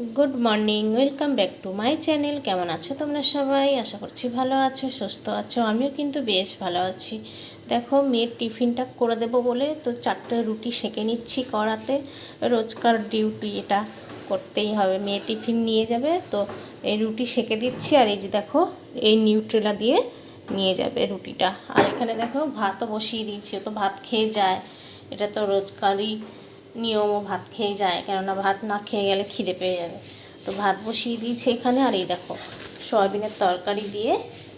Good morning welcome back to my channel. केमन आछो तोमरा सबाई? आशा करछि भालो आछो, सुस्थ आछो। आमिओ किन्तु बेश भालो आछि। देखो मेয়ের টিফিনটা করে দেবো বলে তো 4টে রুটি সেঁকে নিচ্ছি কড়াতে। রোজকার ডিউটি এটা করতেই হবে, মেয়ে টিফিন নিয়ে যাবে তো এই রুটি সেঁকে দিচ্ছি। আর এই যে দেখো এই নিউট্রেলা দিয়ে নিয়ে যাবে রুটিটা। আর এখানে দেখো ভাতও বসিয়ে দিয়েছি, ও তো ভাত খেয়ে যায়, এটা তো রোজকারই নিয়ম, ভাত খেয়ে যায়, কেননা ভাত না খেয়ে গেলে খিদে পেয়ে যাবে। তো ভাত বসিয়ে দিয়েছি এখানে। আর এই দেখো সয়াবিনের তরকারি দিয়ে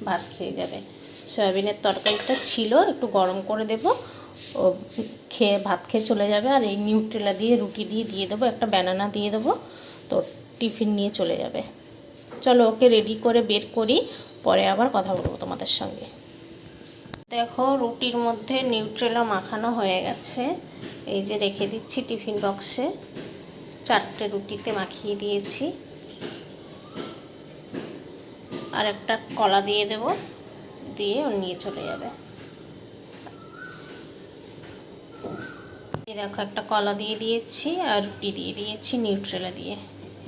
ভাত খেয়ে যাবে। সয়াবিনের তরকারিটা ছিল, একটু গরম করে দেব, ও খেয়ে ভাত খেয়ে চলে যাবে। আর এই নিউট্রেলা দিয়ে রুটি দিয়ে দেবো, একটা ব্যানানা দিয়ে দেবো, তো টিফিন নিয়ে চলে যাবে। চলো ওকে রেডি করে বের করি, পরে আবার কথা বলবো তোমাদের সঙ্গে। দেখো রুটির মধ্যে নিউট্রেলা মাখানো হয়ে গেছে, এই যে রেখে দিচ্ছি টিফিন বক্সে। 4টে রুটিতে মাখিয়ে দিয়েছি। আর একটা কলা দিয়ে দেব, দিয়ে ও নিয়ে চলে যাবে। এই দেখো একটা কলা দিয়ে দিয়েছি আর রুটি দিয়ে দিয়েছি নিউট্রেলা দিয়ে,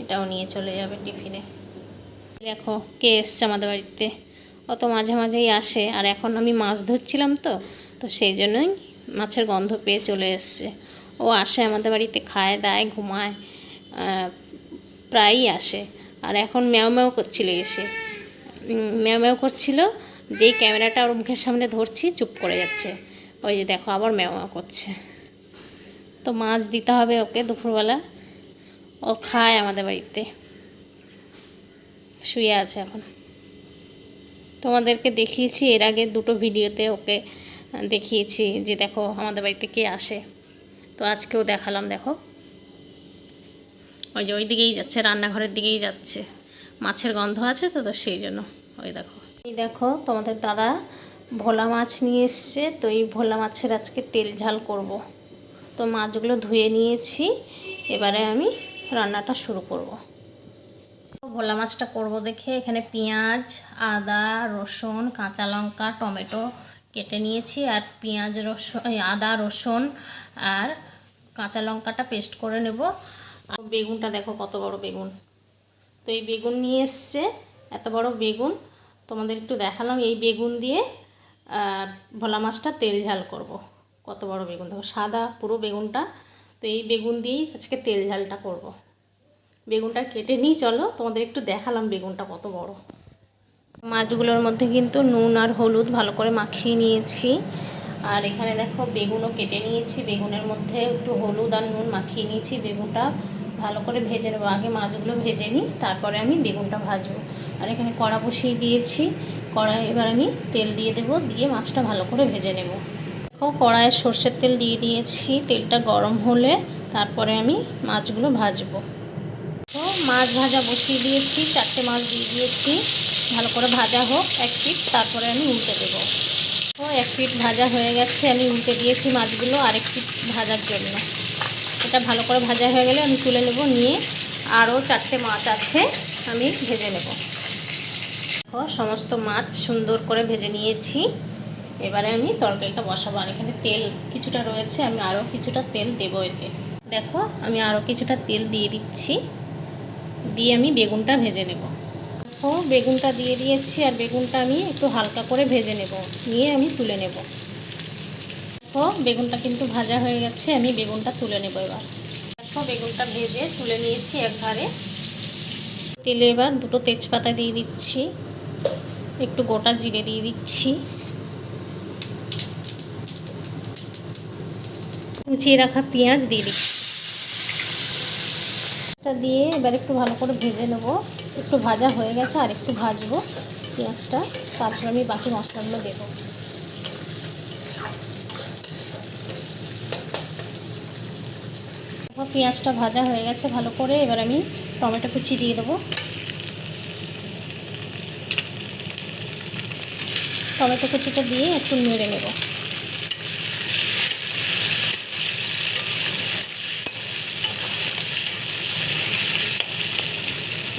এটাও নিয়ে চলে যাবে টিফিনে। দেখো কে এসছে আমাদের বাড়িতে, ও তো মাঝে মাঝেই আসে। আর এখন আমি মাছ ধরছিলাম তো সেই জন্যই মাছের গন্ধ পেয়ে চলে এসছে। ও আসে আমাদের বাড়িতে, খায় দায় ঘুমায়, প্রায়ই আসে। আর এখন ম্যাও ম্যাও করছিল, এসে ম্যাও ম্যাও করছিল, যেই ক্যামেরাটা ওর মুখের সামনে ধরছি চুপ করে যাচ্ছে। ওই যে দেখো আবার ম্যাও ম্যাও করছে। তো মাছ দিতে হবে ওকে দুপুরবেলা, ও খায় আমাদের বাড়িতে। শুয়ে আছে এখন। তোমাদেরকে দেখিয়েছি এর আগে 2টো ভিডিওতে, ওকে দেখিয়েছি যে দেখো আমাদের বাড়িতে কে আসে। তো আজকেও দেখালাম। দেখো ওই যে ওই দিকেই যাচ্ছে, রান্নাঘরের দিকেই যাচ্ছে, মাছের গন্ধ আছে তো সেই জন্য। ওই দেখো, এই দেখো তোমাদের দাদা ভোলা মাছ নিয়ে এসছে, তো এই ভোলা মাছের আজকে তেল ঝাল করব। তো মাছগুলো ধুয়ে নিয়েছি, এবারে আমি রান্নাটা শুরু করব। ভোলা মাছটা করব দেখে এখানে পেঁয়াজ, আদা, রসুন, কাঁচা লঙ্কা, টমেটো কেটে নিয়েছি। আর পেঁয়াজ, রসুন, আদা, রসুন আর কাঁচা লঙ্কাটা পেস্ট করে নেব। আর বেগুনটা দেখো কত বড় বেগুন, তো এই বেগুন নিয়ে এসছে, এত বড় বেগুন। তোমাদের একটু দেখালাম, এই বেগুন দিয়ে ভোলা মাছটা তেল ঝাল করব। কত বড় বেগুন দেখো, সাদা পুরো বেগুনটা। তো এই বেগুন দিয়েই আজকে তেল ঝালটা করব। বেগুনটা কেটে নিই, চলো তোমাদের একটু দেখালাম বেগুনটা কত বড়। মাছগুলোর মধ্যে কিন্তু নুন আর হলুদ ভালো করে মাখিয়ে নিয়েছি। আর এখানে দেখো বেগুনও কেটে নিয়েছি, বেগুনের মধ্যে একটু হলুদ আর নুন মাখিয়ে নিয়েছি। বেগুনটা ভালো করে ভেজে নেবো, আগে মাছগুলো ভেজে নিই, তারপরে আমি বেগুনটা ভাজবো। আর এখানে কড়া বসিয়ে দিয়েছি, কড়াই এবার আমি তেল দিয়ে দেবো, দিয়ে মাছটা ভালো করে ভেজে নেব। দেখো কড়াইয়ে সর্ষের তেল দিয়ে দিয়েছি, তেলটা গরম হলে তারপরে আমি মাছগুলো ভাজবো। তো মাছ ভাজা বসিয়ে দিয়েছি, 4টে মাছ দিয়ে দিয়েছি, ভালো করে ভাজা হোক এক পিঠ, তারপরে আমি উল্টে দেবো। তো এক পিঠ ভাজা হয়ে গেছে, আমি উল্টে দিয়েছি মাছগুলো আরেক পিঠ ভাজার জন্য। এটা ভালো করে ভাজা হয়ে গেলে আমি তুলে নেব, নিয়ে আরও 4টে মাছ আছে আমি ভেজে নেব। দেখো সমস্ত মাছ সুন্দর করে ভেজে নিয়েছি, এবারে আমি তরকারিটা বসাবো। আর এখানে তেল কিছুটা রয়েছে, আমি আরও কিছুটা তেল দেবো এতে। দেখো আমি আরও কিছুটা তেল দিয়ে দিচ্ছি, দিয়ে আমি বেগুনটা ভেজে নেব। তো বেগুনটা দিয়ে দিয়েছি, আর বেগুনটা আমি একটু হালকা করে ভেজে নেব, নিয়ে আমি তুলে নেব। তো বেগুনটা কিন্তু ভাজা হয়ে গেছে, আমি বেগুনটা তুলে নেব এবার। দেখো বেগুনটা ভেজে তুলে নিয়েছি একবারে। তেলে এবার 2টো তেজপাতা দিয়ে দিচ্ছি, একটু গোটা জিরে দিয়ে দিচ্ছি, কুচিয়ে রাখা পেঁয়াজ দিয়ে দিচ্ছি। দিয়ে এবার একটু ভালো করে ভেজে নেব, একটু ভাজা হয়ে গেছে আর একটু ভাজবো পেঁয়াজটা, তারপর আমি বাকি মশলাগুলো দেবো। পেঁয়াজটা ভাজা হয়ে গেছে ভালো করে, এবার আমি টমেটো কুচি দিয়ে দেবো। টমেটো কুচিটা দিয়ে একটু নেড়ে নেব।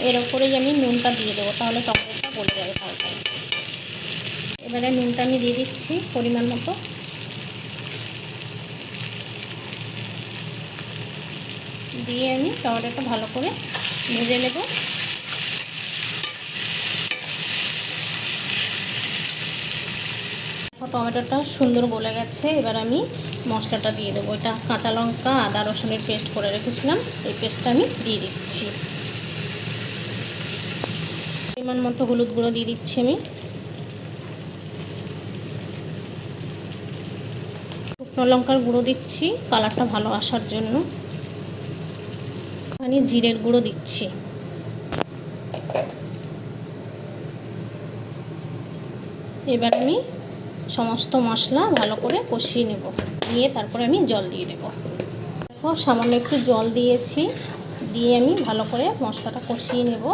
এর উপরেই আমি নুনটা দিয়ে দেবো, তাহলে টমেটোটা গলে যাবে তাড়াতাড়ি। এবারে নুনটা আমি দিয়ে দিচ্ছি পরিমাণ মতো। দিয়ে আমি টমেটোটা ভালো করে ভেজে নেব। টমেটোটা সুন্দর গলে গেছে, এবার আমি মশলাটা দিয়ে দেবো। এটা কাঁচা লঙ্কা আদা রসুনের পেস্ট করে রেখেছিলাম, এই পেস্টটা আমি দিয়ে দিচ্ছি। পরিমাণ মতো হলুদ গুঁড়ো দিয়ে দিচ্ছি আমি। শুকনো লঙ্কার গুঁড়ো দিচ্ছি কালারটা ভালো আসার জন্য। আমি জিরের গুঁড়ো দিচ্ছি। এবার আমি সমস্ত মশলা ভালো করে কষিয়ে নেব, নিয়ে তারপরে আমি জল দিয়ে দেব। দেখো সামান্য একটু জল দিয়েছি, দিয়ে আমি ভালো করে মশলাটা কষিয়ে নেব।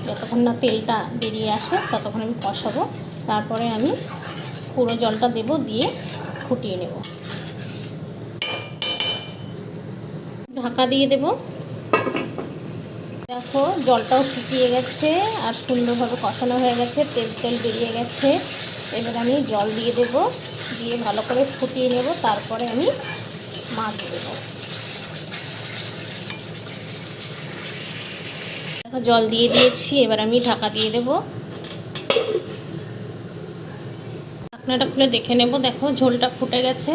যতক্ষণ না তেলটা বেরিয়ে আসে ততক্ষণ আমি কষাবো, তারপরে আমি পুরো জলটা দেব, দিয়ে ফুটিয়ে নেব। ঢাকা দিয়ে দেব। দেখো জলটাও শুকিয়ে গেছে আর সুন্দরভাবে কষানো হয়ে গেছে, তেল তেল বেরিয়ে গেছে। এবার আমি জল দিয়ে দেব, দিয়ে ভালো করে ফুটিয়ে নেব, তারপরে আমি মাছ দেব। দেখো জল দিয়ে দিয়েছি, এবার আমি ঢাকা দিয়ে দেব। ঢাকনাটা খুলে দেখে নেব, দেখো ঝোলটা ফুটে গেছে।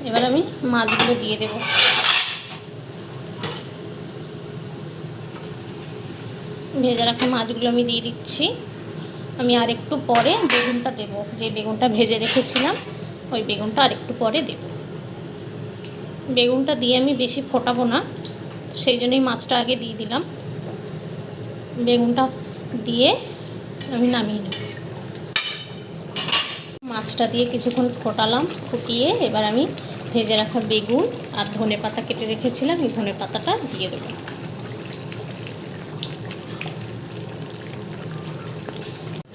এবার আমি মাছগুলো দিয়ে দেব। ভেজে রাখা মাছগুলো আমি দিয়ে দিচ্ছি। আমি আর একটু পরে বেগুনটা দেব, যে বেগুনটা ভেজে রেখেছিলাম ওই বেগুনটা আর একটু পরে দেব। বেগুনটা দিয়ে আমি বেশি ফোটাবো না, সেই জন্যই মাছটা আগে দিয়ে দিলাম। বেগুনটা দিয়ে আমি নামিয়ে নেব। মাছটা দিয়ে কিছুক্ষণ ফোটালাম, ফুটিয়ে এবার আমি ভেজে রাখা বেগুন আর ধনেপাতা কেটে রেখেছিলাম, এই ধনেপাতাটা দিয়ে দেবো।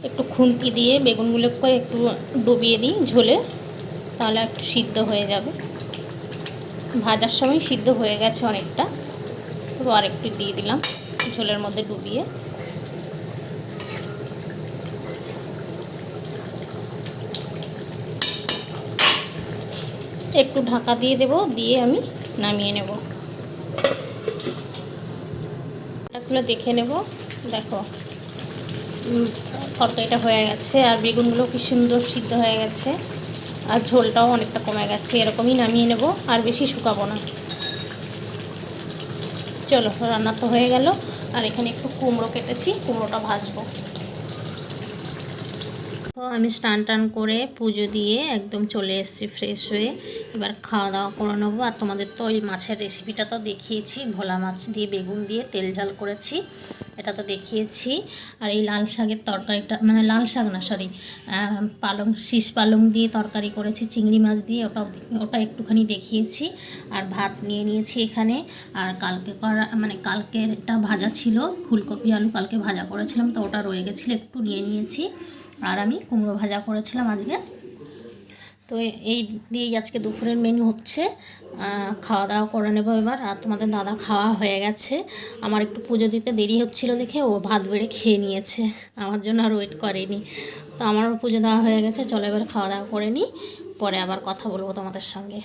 একটু খুন্তি দিয়ে বেগুনগুলোকে একটু ডুবিয়ে দিই ঝোলে, তাহলে একটু সিদ্ধ হয়ে যাবে। ভাজার সময় সিদ্ধ হয়ে গেছে অনেকটা, তো আর একটু দিয়ে দিলাম ঝোলের মধ্যে ডুবিয়ে। একটু ঢাকা দিয়ে দেব, দিয়ে আমি নামিয়ে নেব। খুলে দেখে নেব, দেখো তরকারিটা হয়ে গেছে আর বেগুনগুলো কি সুন্দর সিদ্ধ হয়ে গেছে, আর ঝোলটাও অনেকটা কমে গেছে। এরকমই নামিয়ে নেব, আর বেশি শুকাবো না। চলো রান্না তো হয়ে গেল। আর এখানে একটু কুমড়ো কেটেছি, কুমড়োটা ভাজবো। তো আমি স্নান টান করে পুজো দিয়ে একদম চলে এসেছি ফ্রেশ হয়ে, এবার খাওয়া দাওয়া করে নেবো। আর তোমাদের তো ওই মাছের রেসিপিটা তো দেখিয়েছি, ভোলা মাছ দিয়ে বেগুন দিয়ে তেল ঝাল করেছি, এটা তো দেখিয়েছি। আর এই লাল শাকের তরকারিটা, মানে লাল শাক না সরি, পালং শীষ পালং দিয়ে তরকারি করেছি চিংড়ি মাছ দিয়ে, ওটা একটুখানি দেখিয়েছি। আর ভাত নিয়ে নিয়েছি এখানে। আর কালকে করা, মানে কালকের একটা ভাজা ছিল, ফুলকপি আলু কালকে ভাজা করেছিলাম, তো ওটা রয়ে গেছিলো, একটু নিয়ে নিয়েছি। আর আমি কুমড়ো ভাজা করেছিলাম আজকে। তো এই দিয়েই আজকে দুপুরের মেনু হচ্ছে। খাওয়া দাওয়া করে নেবো এবার। আর তোমাদের দাদা খাওয়া হয়ে গেছে, আমার একটু পুজো দিতে দেরি হচ্ছিল দেখে ও ভাত বেড়ে খেয়ে নিয়েছে, আমার জন্য আর ওয়েট করেনি। তো আমারও পুজো দেওয়া হয়ে গেছে, চলো এবার খাওয়া দাওয়া করে নিই, পরে আবার কথা বলবো তোমাদের সঙ্গে।